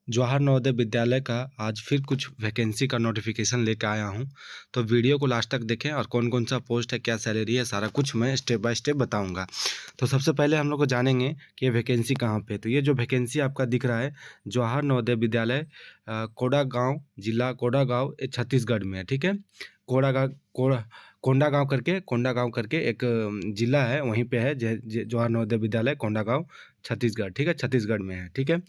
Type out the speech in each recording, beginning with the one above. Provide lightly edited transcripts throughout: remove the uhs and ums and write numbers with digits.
जवाहर नवोदय विद्यालय का आज फिर कुछ वैकेंसी का नोटिफिकेशन लेकर आया हूं। तो वीडियो को लास्ट तक देखें और कौन कौन सा पोस्ट है, क्या सैलरी है, सारा कुछ मैं स्टेप बाय स्टेप बताऊंगा। तो सबसे पहले हम लोग को जानेंगे कि ये वैकेंसी कहाँ पे है। तो ये जो वैकेंसी आपका दिख रहा है, जवाहर नवोदय विद्यालय कोडागांव, जिला कोडागांव, ये छत्तीसगढ़ में है। ठीक है, कोडागांव कोंडागांव करके एक जिला है, वहीं पे है जवाहर नवोदय विद्यालय कोंडागांव, छत्तीसगढ़। ठीक है, छत्तीसगढ़ में है। ठीक है,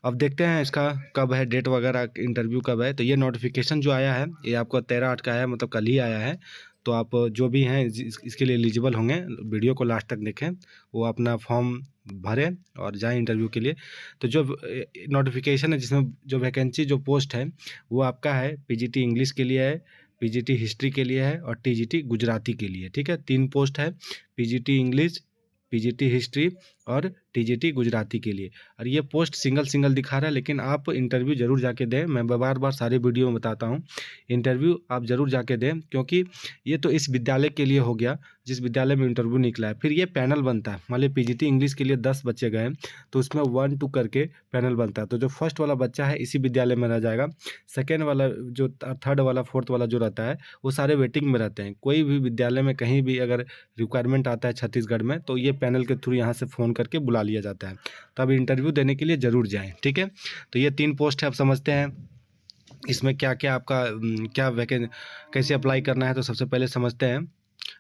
अब देखते हैं इसका कब है, डेट वगैरह, इंटरव्यू कब है। तो ये नोटिफिकेशन जो आया है ये आपको 13/8 का है, मतलब कल ही आया है। तो आप जो भी हैं इसके लिए एलिजिबल होंगे, वीडियो को लास्ट तक देखें, वो अपना फॉर्म भरें और जाएं इंटरव्यू के लिए। तो जो नोटिफिकेशन है, जिसमें जो वैकेंसी, जो पोस्ट है, वो आपका है पीजीटी इंग्लिश के लिए है, पीजीटी हिस्ट्री के लिए है और टीजीटी गुजराती के लिए। ठीक है, 3 पोस्ट है, पीजीटी इंग्लिश, पीजीटी हिस्ट्री और टीजीटी गुजराती के लिए। और ये पोस्ट सिंगल सिंगल दिखा रहा है, लेकिन आप इंटरव्यू जरूर जाके दें। मैं बार बार सारे वीडियो में बताता हूँ, इंटरव्यू आप जरूर जाके दें, क्योंकि ये तो इस विद्यालय के लिए हो गया जिस विद्यालय में इंटरव्यू निकला है। फिर ये पैनल बनता है, मान लीजिए पीजीटी इंग्लिश के लिए 10 बच्चे गए, तो उसमें 1 2 करके पैनल बनता है। तो जो फर्स्ट वाला बच्चा है इसी विद्यालय में रह जाएगा, सेकेंड वाला, जो थर्ड वाला, फोर्थ वाला जो रहता है, वो सारे वेटिंग में रहते हैं। कोई भी विद्यालय में कहीं भी अगर रिक्वायरमेंट आता है छत्तीसगढ़ में, तो ये पैनल के थ्रू यहाँ से फ़ोन करके बुला लिया जाता है। तब इंटरव्यू देने के लिए ज़रूर जाएं। ठीक है, तो ये 3 पोस्ट है, आप समझते हैं इसमें क्या क्या आपका क्या वैकें कैसे अप्लाई करना है। तो सबसे पहले समझते हैं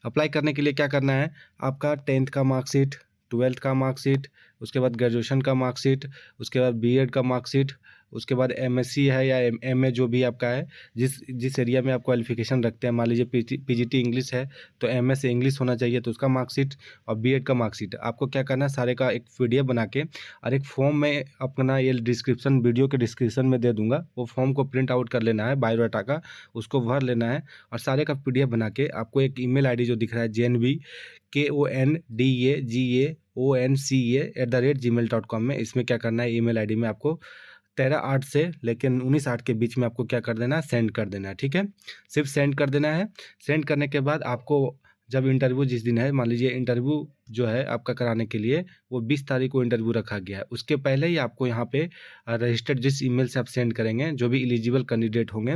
अप्लाई करने के लिए क्या करना है। आपका 10th का मार्कशीट, 12th का मार्कशीट, उसके बाद ग्रेजुएशन का मार्कशीट, उसके बाद बीएड का मार्कशीट, उसके बाद एमएससी है या एमए जो भी आपका है, जिस जिस एरिया में आप क्वालिफिकेशन रखते हैं। मान लीजिए पीजीटी इंग्लिश है तो एमए से इंग्लिश होना चाहिए, तो उसका मार्कशीट और बीएड का मार्कशीट। आपको क्या करना है, सारे का एक पीडीएफ बना के और एक फॉर्म में अपना, ये डिस्क्रिप्शन, वीडियो के डिस्क्रिप्शन में दे दूंगा, वो फॉर्म को प्रिंट आउट कर लेना है बायोडाटा का, उसको भर लेना है और सारे का पीडीएफ बना के आपको एक ईमेल आईडी जो दिख रहा है, JNVKONDAGAONCA@gmail.com में, इसमें क्या करना है, ईमेल आईडी में आपको 13/8 से लेकिन 19/8 के बीच में आपको क्या कर देना है, सेंड कर देना है। ठीक है, सिर्फ सेंड कर देना है। सेंड करने के बाद आपको जब इंटरव्यू जिस दिन है, मान लीजिए इंटरव्यू जो है आपका कराने के लिए वो 20 तारीख को इंटरव्यू रखा गया है, उसके पहले ही आपको यहाँ पे रजिस्टर्ड, जिस ईमेल से आप सेंड करेंगे, जो भी एलिजिबल कैंडिडेट होंगे,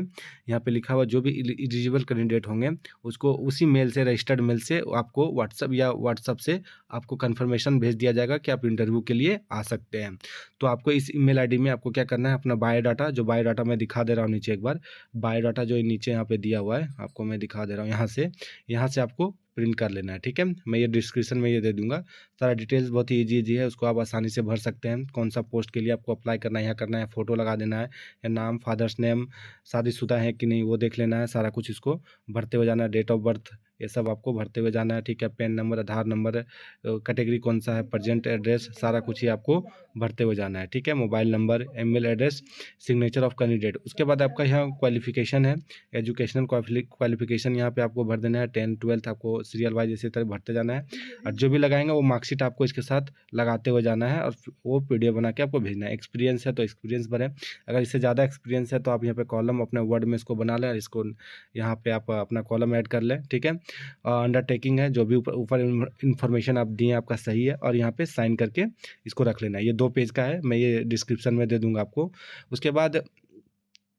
यहाँ पे लिखा हुआ जो भी एलिजिबल कैंडिडेट होंगे, उसको उसी मेल से, रजिस्टर्ड मेल से आपको व्हाट्सअप से आपको कंफर्मेशन भेज दिया जाएगा कि आप इंटरव्यू के लिए आ सकते हैं। तो आपको इस ईमेल आईडी में आपको क्या करना है, अपना बायोडाटा, जो बायोडाटा मैं दिखा दे रहा हूँ नीचे, एक बार बायोडाटा जो नीचे यहाँ पे दिया हुआ है आपको मैं दिखा दे रहा हूँ, यहाँ से आपको प्रिंट कर लेना है। ठीक है, मैं ये डिस्क्रिप्शन में ये दे दूंगा, सारा डिटेल्स बहुत ही ईजी है, उसको आप आसानी से भर सकते हैं। कौन सा पोस्ट के लिए आपको अप्लाई करना है, यहाँ करना है, फ़ोटो लगा देना है, या नाम, फादर्स नेम, शादीशुदा है कि नहीं वो देख लेना है, सारा कुछ इसको भरते हुए जाना है, डेट ऑफ बर्थ, ये सब आपको भरते हुए जाना है। ठीक है, पैन नंबर, आधार नंबर, कैटेगरी कौन सा है, प्रेजेंट एड्रेस, सारा कुछ ही आपको भरते हुए जाना है। ठीक है, mobile number, email address, signature of candidate. उसके बाद आपका यहाँ क्वालिफिकेशन है, एजुकेशनल क्वालिफिकेशन यहाँ पे आपको भर देना है, 10th 12th आपको सीरियल वाइज इसी तरह भरते जाना है। और जो भी लगाएंगे वो मार्कशीट आपको इसके साथ लगाते हुए जाना है और वो पीडीएफ बना के आपको भेजना है। एक्सपीरियंस है तो एक्सपीरियंस भरें, अगर इससे ज़्यादा एक्सपीरियंस है तो आप यहाँ पे कॉलम अपने वर्ड में इसको बना लें और इसको यहाँ पे आप अपना कॉलम ऐड कर लें। ठीक है, अंडरटेकिंग है, जो भी ऊपर इन्फॉर्मेशन आप दिए आपका सही है, और यहाँ पे साइन करके इसको रख लेना है। ये 2 पेज का है, मैं ये डिस्क्रिप्शन में दे दूंगा आपको। उसके बाद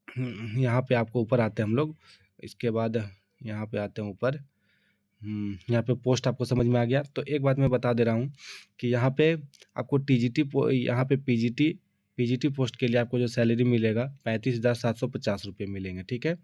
यहाँ पे आपको ऊपर आते हैं हम लोग, इसके बाद यहाँ पे आते हैं ऊपर। यहाँ पे पोस्ट आपको समझ में आ गया। तो एक बात मैं बता दे रहा हूँ कि यहाँ पे आपको यहाँ पे पीजीटी पोस्ट के लिए आपको जो सैलरी मिलेगा 35,750 रुपये मिलेंगे। ठीक है,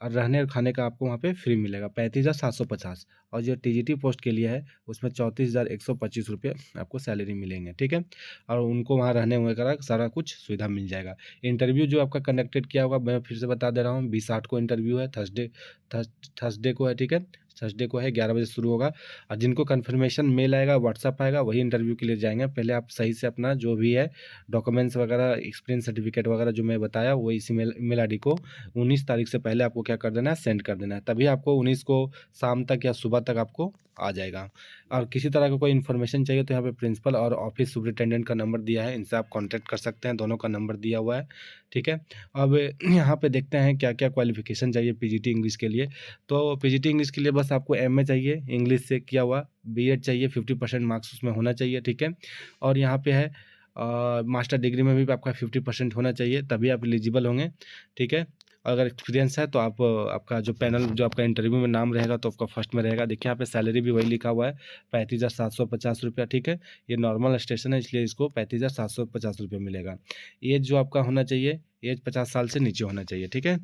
और रहने और खाने का आपको वहाँ पे फ्री मिलेगा 35,750। और जो टीजीटी पोस्ट के लिए है उसमें 34,125 रुपये आपको सैलरी मिलेंगे। ठीक है, और उनको वहाँ रहने वगैरह सारा कुछ सुविधा मिल जाएगा। इंटरव्यू जो आपका कंडक्टेड किया होगा, मैं फिर से बता दे रहा हूँ, 20/8 को इंटरव्यू है, थर्सडे को है। ठीक है, थर्सडे को है, 11 बजे शुरू होगा। और जिनको कन्फर्मेशन मेल आएगा, व्हाट्सअप आएगा, वही इंटरव्यू के लिए जाएंगे। पहले आप सही से अपना जो भी है डॉक्यूमेंट्स वगैरह, एक्सपीरियंस सर्टिफिकेट वगैरह जो मैं बताया, वो इसी मेल आईडी को 19 तारीख से पहले आपको क्या कर देना है, सेंड कर देना है। तभी आपको 19 को शाम तक या सुबह तक आपको आ जाएगा। और किसी तरह का कोई इन्फॉर्मेशन चाहिए तो यहाँ पे प्रिंसिपल और ऑफिस सुपरिटेंडेंट का नंबर दिया है, इनसे आप कांटेक्ट कर सकते हैं, दोनों का नंबर दिया हुआ है। ठीक है, अब यहाँ पे देखते हैं क्या क्या क्वालिफिकेशन चाहिए पीजीटी इंग्लिश के लिए। तो पीजीटी इंग्लिश के लिए बस आपको एमए चाहिए इंग्लिश से किया हुआ, बीएड चाहिए, 50% मार्क्स उसमें होना चाहिए। ठीक है, और यहाँ पे है मास्टर डिग्री में भी आपका 50% होना चाहिए, तभी आप एलिजिबल होंगे, ठीक है। अगर एक्सपीरियंस है तो आप आपका जो पैनल जो आपका इंटरव्यू में नाम रहेगा तो आपका फर्स्ट में रहेगा। देखिए यहाँ पे सैलरी भी वही लिखा हुआ है, 35,750 रुपया, ठीक है। ये नॉर्मल स्टेशन है, इसलिए इसको 35,750 रुपये मिलेगा। एज जो आपका होना चाहिए, एज 50 साल से नीचे होना चाहिए, ठीक है।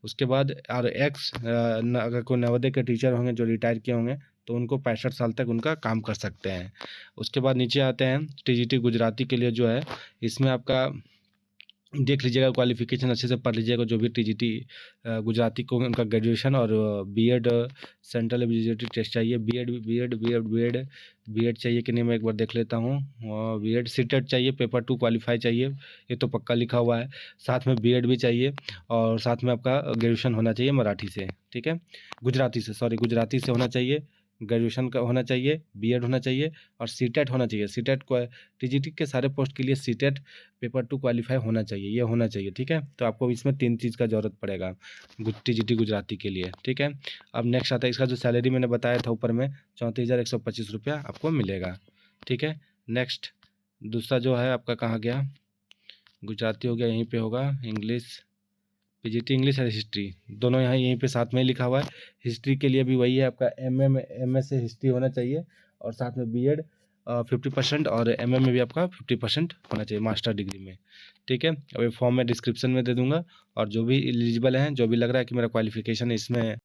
उसके बाद और अगर कोई नवोदय के टीचर होंगे जो रिटायर किए होंगे तो उनको 65 साल तक उनका काम कर सकते हैं। उसके बाद नीचे आते हैं टीजीटी गुजराती के लिए जो है, इसमें आपका देख लीजिएगा, क्वालिफिकेशन अच्छे से पढ़ लीजिएगा। जो भी टीजीटी गुजराती को उनका ग्रेजुएशन और बीएड सेंट्रल एलिजिबिलिटी टेस्ट चाहिए। बीएड चाहिए कि नहीं, मैं एक बार देख लेता हूँ। बीएड सीटेट चाहिए, पेपर 2 क्वालिफाई चाहिए, ये तो पक्का लिखा हुआ है। साथ में बीएड भी चाहिए और साथ में आपका ग्रेजुएशन होना चाहिए मराठी से, ठीक है, गुजराती से होना चाहिए, ग्रेजुएशन का होना चाहिए, बीएड होना चाहिए और सीटेट होना चाहिए। सीटेट को टीजीटी के सारे पोस्ट के लिए सीटेट पेपर 2 क्वालिफाई होना चाहिए, ये होना चाहिए, ठीक है। तो आपको इसमें 3 चीज़ का ज़रूरत पड़ेगा टीजीटी गुजराती के लिए, ठीक है। अब नेक्स्ट आता है इसका जो सैलरी मैंने बताया था ऊपर में, 34,125 रुपया आपको मिलेगा, ठीक है। नेक्स्ट दूसरा जो है आपका कहाँ गया, गुजराती हो गया, यहीं पे होगा, इंग्लिश, पीजीटी इंग्लिश और हिस्ट्री दोनों यहाँ यहीं पे साथ में ही लिखा हुआ है। हिस्ट्री के लिए भी वही है, आपका एमए से हिस्ट्री होना चाहिए और साथ में बीएड 50% और एमए में भी आपका 50% होना चाहिए मास्टर डिग्री में, ठीक है। अब ये फॉर्म मैं डिस्क्रिप्शन में दे दूंगा और जो भी एलिजिबल हैं, जो भी लग रहा है कि मेरा क्वालिफिकेशन इसमें